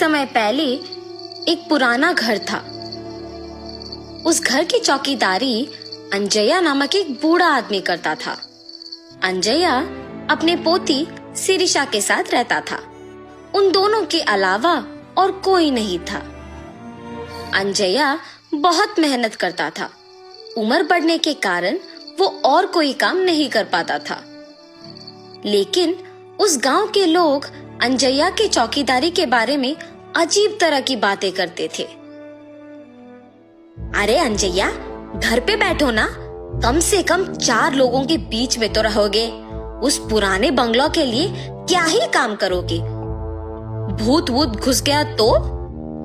समय पहले एक पुराना घर था। उस घर की चौकीदारी अंजया नामक एक बूढ़ा आदमी करता था। अंजया अपने पोती शिरीषा के साथ रहता था। उन दोनों के अलावा और कोई नहीं था। अंजया बहुत मेहनत करता था। उम्र बढ़ने के कारण वो और कोई काम नहीं कर पाता था। लेकिन उस गांव के लोग अंजया के चौकीदारी के बारे में अजीब तरह की बातें करते थे। अरे अंजया, घर पे बैठो ना, कम से कम 4 लोगों के बीच में तो रहोगे। उस पुराने बंगलो के लिए क्या ही काम करोगे? भूत वूत घुस गया तो?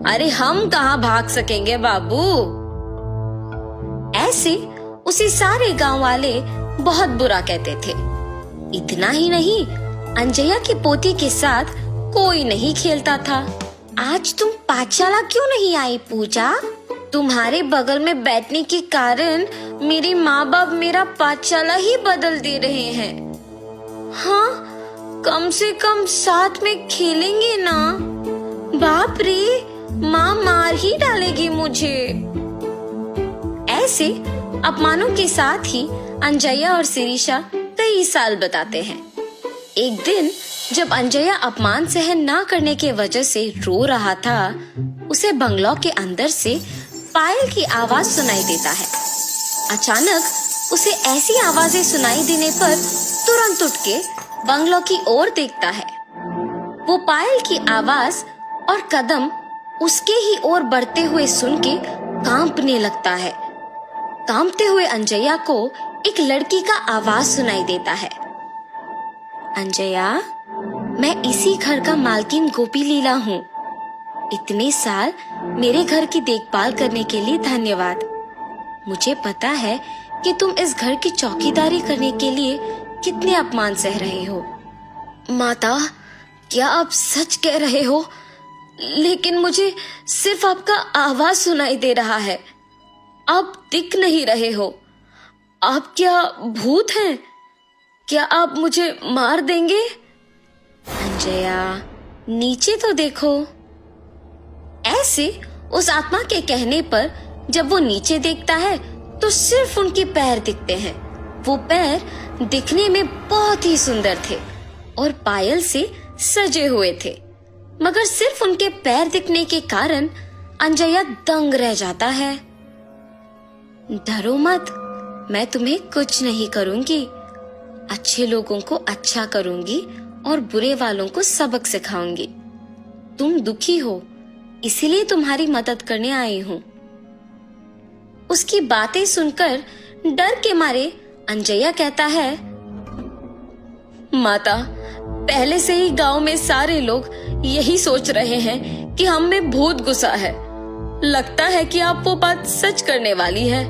अरे हम कहाँ भाग सकेंगे बाबू। ऐसे उसे सारे गांव वाले बहुत बुरा कहते थे। इतना ही नहीं, अंजया की पोती के साथ कोई नहीं खेलता था। आज तुम पाठशाला क्यों नहीं आई पूजा? तुम्हारे बगल में बैठने के कारण मेरे माँ बाप मेरा पाठशाला ही बदल दे रहे हैं। हाँ, कम से कम साथ में खेलेंगे ना। बाप रे, माँ मार ही डालेगी मुझे। ऐसे अपमानों के साथ ही अंजया और शिरीषा कई साल बताते हैं। एक दिन जब अंजया अपमान सहन ना करने के वजह से रो रहा था, उसे बंगलो के अंदर से पायल की आवाज सुनाई देता है। अचानक उसे ऐसी आवाजें सुनाई देने पर तुरंत उठ के बंगलो की ओर देखता है। वो पायल की आवाज और कदम उसके ही ओर बढ़ते हुए सुन के कांपने लगता है। कांपते हुए अंजया को एक लड़की का आवाज सुनाई देता है। अंजया, मैं इसी घर का मालकिन गोपी लीला हूँ। इतने साल मेरे घर की देखभाल करने के लिए धन्यवाद। मुझे पता है कि तुम इस घर की चौकीदारी करने के लिए कितने अपमान सह रहे हो। माता, क्या आप सच कह रहे हो? लेकिन मुझे सिर्फ आपका आवाज सुनाई दे रहा है। आप दिख नहीं रहे हो। आप क्या भूत हैं? क्या आप मुझे मार देंगे? अंजया, नीचे तो देखो। ऐसे उस आत्मा के कहने पर जब वो नीचे देखता है तो सिर्फ उनके पैर दिखते हैं। वो पैर दिखने में बहुत ही सुंदर थे और पायल से सजे हुए थे, मगर सिर्फ उनके पैर दिखने के कारण अंजया दंग रह जाता है। डरो मत, मैं तुम्हें कुछ नहीं करूंगी। अच्छे लोगों को अच्छा करूंगी और बुरे वालों को सबक सिखाऊंगी। तुम दुखी हो, इसीलिए तुम्हारी मदद करने आई हूँ। उसकी बातें सुनकर डर के मारे अंजया कहता है, माता, पहले से ही गांव में सारे लोग यही सोच रहे हैं कि हम में भूत घुसा है। लगता है कि आप वो बात सच करने वाली है।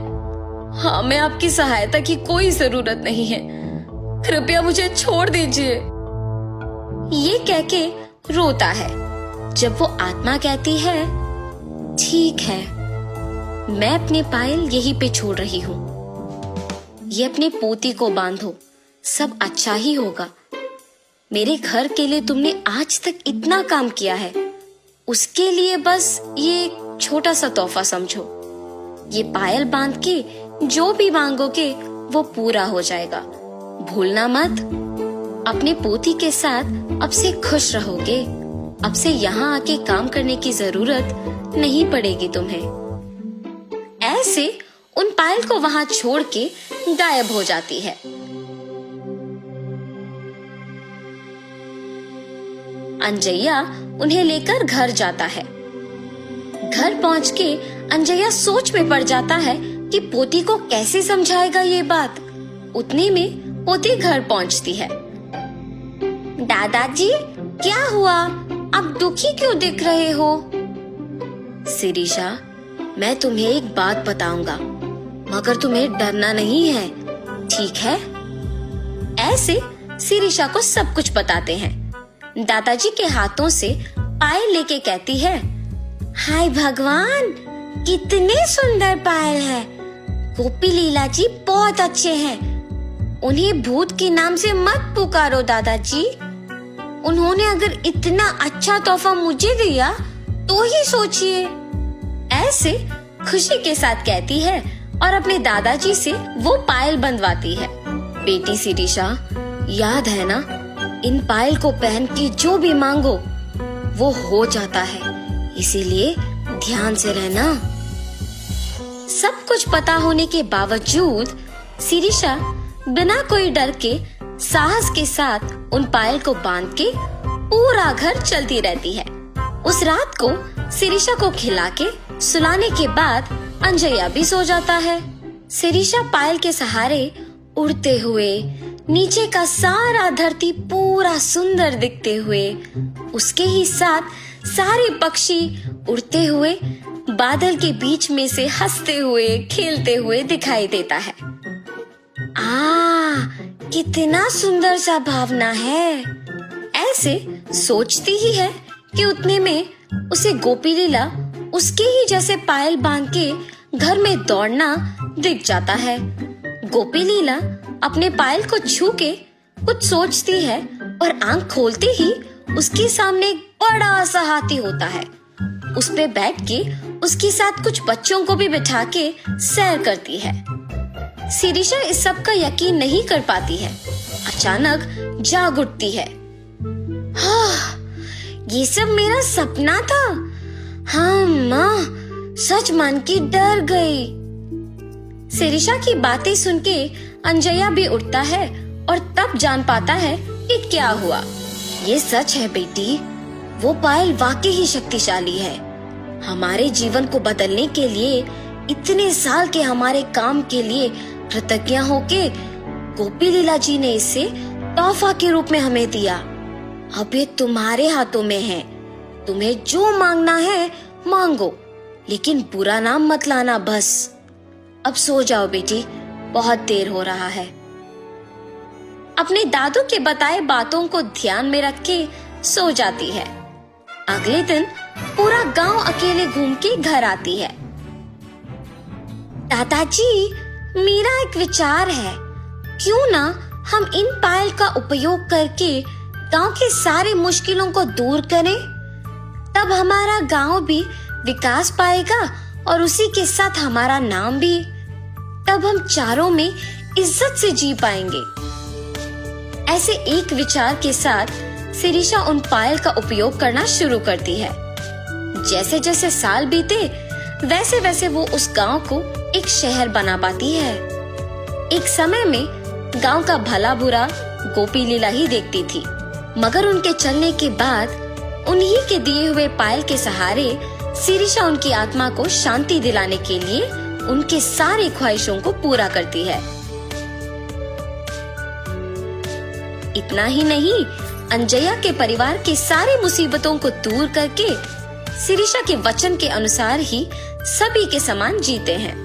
हमें आपकी सहायता की कोई जरूरत नहीं है। कृपया मुझे छोड़ दीजिए। ये कह के रोता है। जब वो आत्मा कहती है, ठीक है, मैं अपने पायल यहीं पे छोड़ रही हूँ। ये अपने पोती को बांधो, सब अच्छा ही होगा। मेरे घर के लिए तुमने आज तक इतना काम किया है, उसके लिए बस ये एक छोटा सा तोहफा समझो। ये पायल बांध के जो भी मांगोगे वो पूरा हो जाएगा। भूलना मत। अपने पोती के साथ अब से खुश रहोगे। अब से यहाँ आके काम करने की जरूरत नहीं पड़ेगी तुम्हें। ऐसे उन पायल को वहां छोड़ के गायब हो जाती है। अंजया उन्हें लेकर घर जाता है। घर पहुंच के अंजया सोच में पड़ जाता है कि पोती को कैसे समझाएगा ये बात। उतने में पोती घर पहुंचती है। दादाजी, क्या हुआ? आप दुखी क्यों दिख रहे हो? शिरीषा, मैं तुम्हें एक बात बताऊंगा, मगर तुम्हें डरना नहीं है, ठीक है? ऐसे शिरीषा को सब कुछ बताते हैं। दादाजी के हाथों से पायल लेके कहती है, हाय भगवान, कितने सुंदर पायल है। गोपी लीला जी बहुत अच्छे हैं। उन्हें भूत के नाम से मत पुकारो दादाजी। उन्होंने अगर इतना अच्छा तोहफा मुझे दिया तो ही सोचिए। ऐसे खुशी के साथ कहती है और अपने दादाजी से वो पायल बंधवाती है। बेटी शिरीषा, याद है ना, इन पायल को पहन के जो भी मांगो वो हो जाता है, इसीलिए ध्यान से रहना। सब कुछ पता होने के बावजूद शिरीषा बिना कोई डर के साहस के साथ उन पायल को बांध के पूरा घर चलती रहती है। उस रात को शिरीषा को खिला के सुलाने के बाद अंजया भी सो जाता है। शिरीषा पायल के सहारे उड़ते हुए नीचे का सारा धरती पूरा सुंदर दिखते हुए, उसके ही साथ सारे पक्षी उड़ते हुए बादल के बीच में से हंसते हुए खेलते हुए दिखाई देता है। कितना सुंदर सा भावना है। ऐसे सोचती ही है कि उतने में उसे गोपी लीला उसके ही जैसे पायल बांध के घर में दौड़ना दिख जाता है। गोपी लीला अपने पायल को छू के कुछ सोचती है और आंख खोलते ही उसके सामने एक बड़ा सा हाथी होता है। उस पे बैठ के उसके साथ कुछ बच्चों को भी बिठा के सैर करती है। शिरीषा इस सब का यकीन नहीं कर पाती है। अचानक जाग उठती है। ये सब मेरा सपना था। हाँ माँ, सच मान के डर गई। शिरीषा की बातें सुन के अंजया भी उठता है और तब जान पाता है कि क्या हुआ। ये सच है बेटी, वो पायल वाकई ही शक्तिशाली है। हमारे जीवन को बदलने के लिए, इतने साल के हमारे काम के लिए कृतज्ञ होके गोपी लीला जी ने इसे तोहफा के रूप में हमें दिया। अब ये तुम्हारे हाथों में है। तुम्हें जो मांगना है मांगो, लेकिन बुरा नाम मत लाना बस। अब सो जाओ बेटी, बहुत देर हो रहा है। अपने दादू के बताए बातों को ध्यान में रख के सो जाती है। अगले दिन पूरा गांव अकेले घूम के घर आती है। दादाजी, मेरा एक विचार है, क्यों ना हम इन पायल का उपयोग करके गांव के सारे मुश्किलों को दूर करें। तब हमारा गांव भी विकास पाएगा और उसी के साथ हमारा नाम भी। तब हम चारों में इज्जत से जी पाएंगे। ऐसे एक विचार के साथ शिरीषा उन पायल का उपयोग करना शुरू करती है। जैसे जैसे साल बीते वैसे वैसे वो उस गांव को एक शहर बना पाती है। एक समय में गांव का भला बुरा गोपी लीला ही देखती थी, मगर उनके चलने के बाद उन्हीं के दिए हुए पायल के सहारे शिरीषा उनकी आत्मा को शांति दिलाने के लिए उनके सारे ख्वाहिशों को पूरा करती है। इतना ही नहीं, अंजया के परिवार के सारे मुसीबतों को दूर करके शिरीषा के वचन के अनुसार ही सभी के समान जीते हैं।